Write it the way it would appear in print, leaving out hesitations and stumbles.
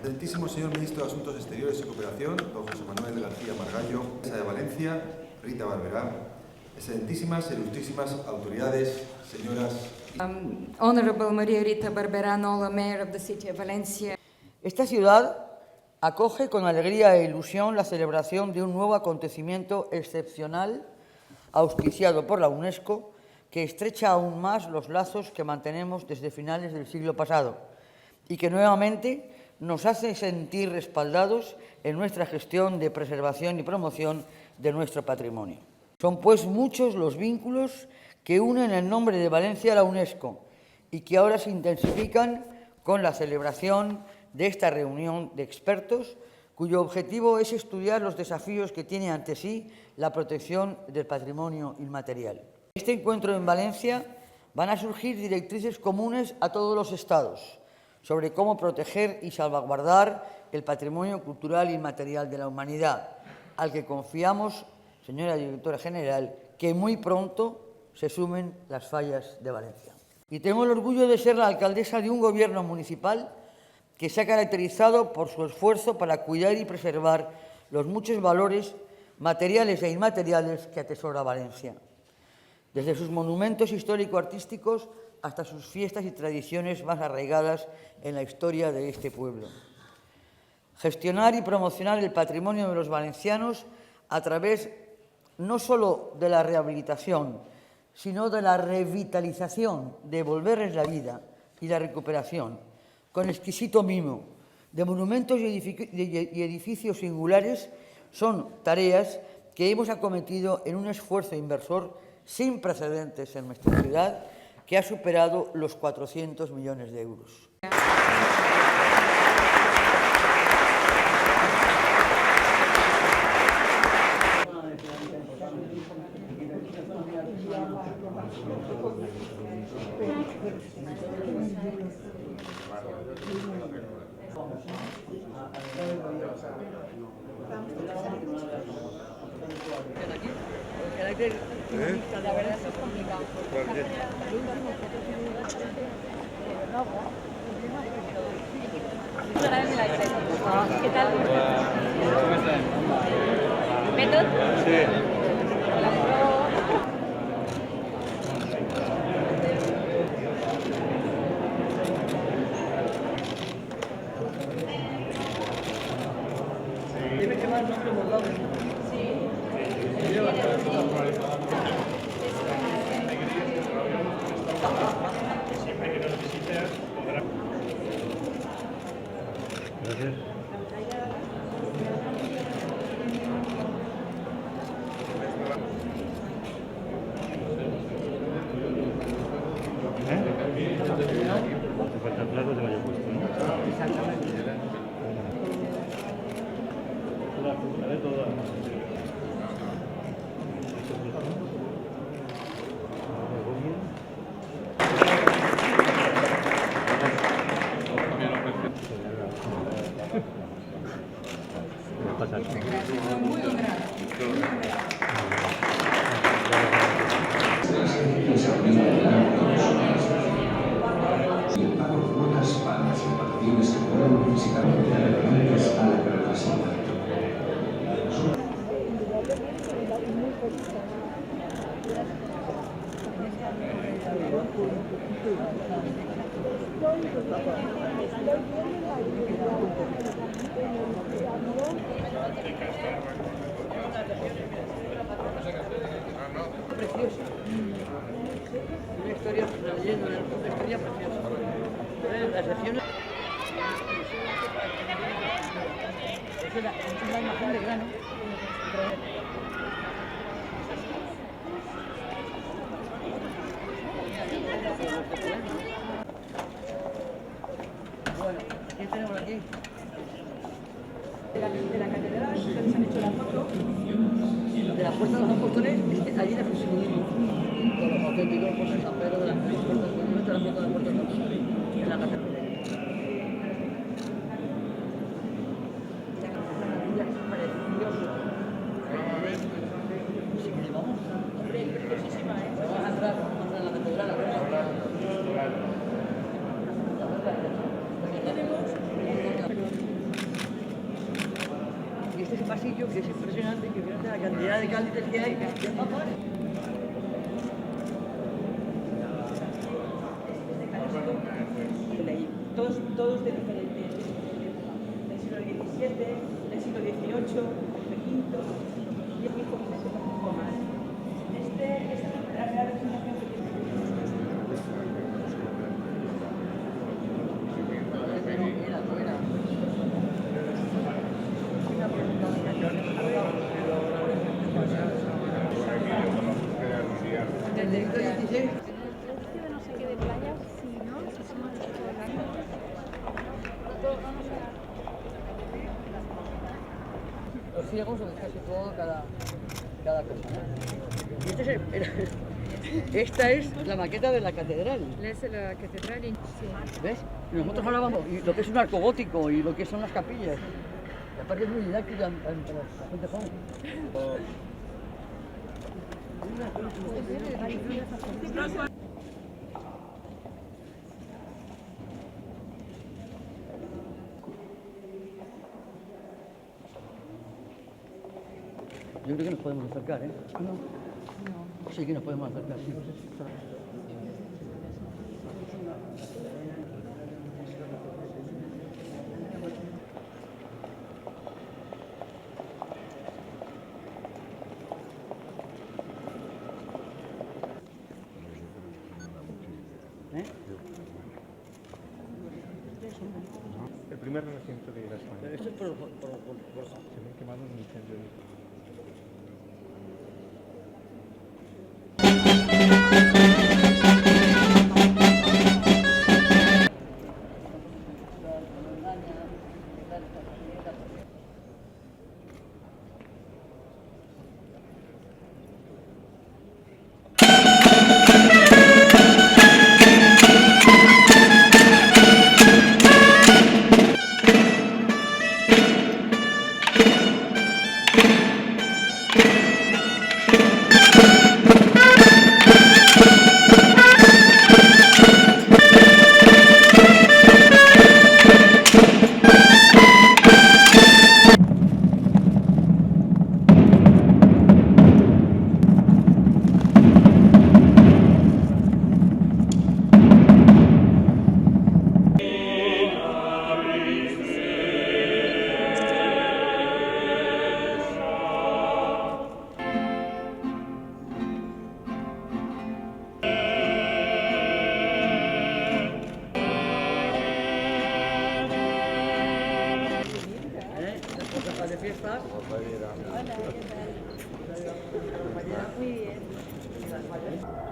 Excelentísimo señor Ministro de Asuntos Exteriores y Cooperación, don José Manuel García Margallo, Mesa de Valencia, Rita Barberá, excelentísimas e ilustrísimas autoridades, señoras... Honorable Maria Rita Barberá, Nola, Mayor of the City of Valencia. Esta ciudad acoge con alegría e ilusión la celebración de un nuevo acontecimiento excepcional auspiciado por la UNESCO que estrecha aún más los lazos que mantenemos desde finales del siglo pasado y que nuevamente nos hace sentir respaldados en nuestra gestión de preservación y promoción de nuestro patrimonio. Son pues muchos los vínculos que unen el nombre de Valencia a la UNESCO y que ahora se intensifican con la celebración de esta reunión de expertos, cuyo objetivo es estudiar los desafíos que tiene ante sí la protección del patrimonio inmaterial. En este encuentro en Valencia van a surgir directrices comunes a todos los estados sobre cómo proteger y salvaguardar el patrimonio cultural inmaterial de la humanidad, al que confiamos, señora Directora General, que muy pronto se sumen las Fallas de Valencia. Y tengo el orgullo de ser la alcaldesa de un gobierno municipal que se ha caracterizado por su esfuerzo para cuidar y preservar los muchos valores materiales e inmateriales que atesora Valencia, desde sus monumentos histórico-artísticos hasta sus fiestas y tradiciones más arraigadas en la historia de este pueblo. Gestionar y promocionar el patrimonio de los valencianos a través no solo de la rehabilitación, sino de la revitalización, devolverles la vida y la recuperación, con exquisito mimo, de monumentos y edificios singulares, son tareas que hemos acometido en un esfuerzo inversor sin precedentes en nuestra ciudad, que ha superado los 400 millones de euros. La verdad es que es complicado. ¿Qué tal? ¿Cómo están? ¿Método? Sí. Debe quemar el nombre bordado. Siempre que nos visites, podrás... Gracias. Te falta el plato, te vaya puesto, ¿no? Exactamente. La de toda. Preciosa. Una historia, una leyenda, una historia preciosa. Las regiones... Es la imagen de grano. Bueno, ¿qué tenemos aquí? de la catedral, ustedes han hecho la foto. De la puerta de los apóstoles, allí la pusimos con los auténticos por San Pedro de las tres puertas, de la puerta de la puerta de los apóstoles en la catedral. Y este es un pasillo que es impresionante, que fíjate la cantidad de cálices que hay, de papas. Todos de diferentes del siglo XVII, del siglo XVIII, del V, y es muy poco más. Esta es la real representación que tiene. No sé qué de playas, si no, si somos Los ciegos son casi todo cada cosa, ¿no? Y esta es la maqueta de la catedral. La catedral en ¿Ves? Y nosotros hablábamos y lo que es un arco gótico y lo que son las capillas. Y aparte es muy didáctica para la gente joven. Yo creo que nos podemos acercar, ¿eh? No. Sí que nos podemos acercar, sí. ¿Eh? El primer renacimiento de España. Esto es por Se me ha quemado un incendio. de fiestas. Muy bien.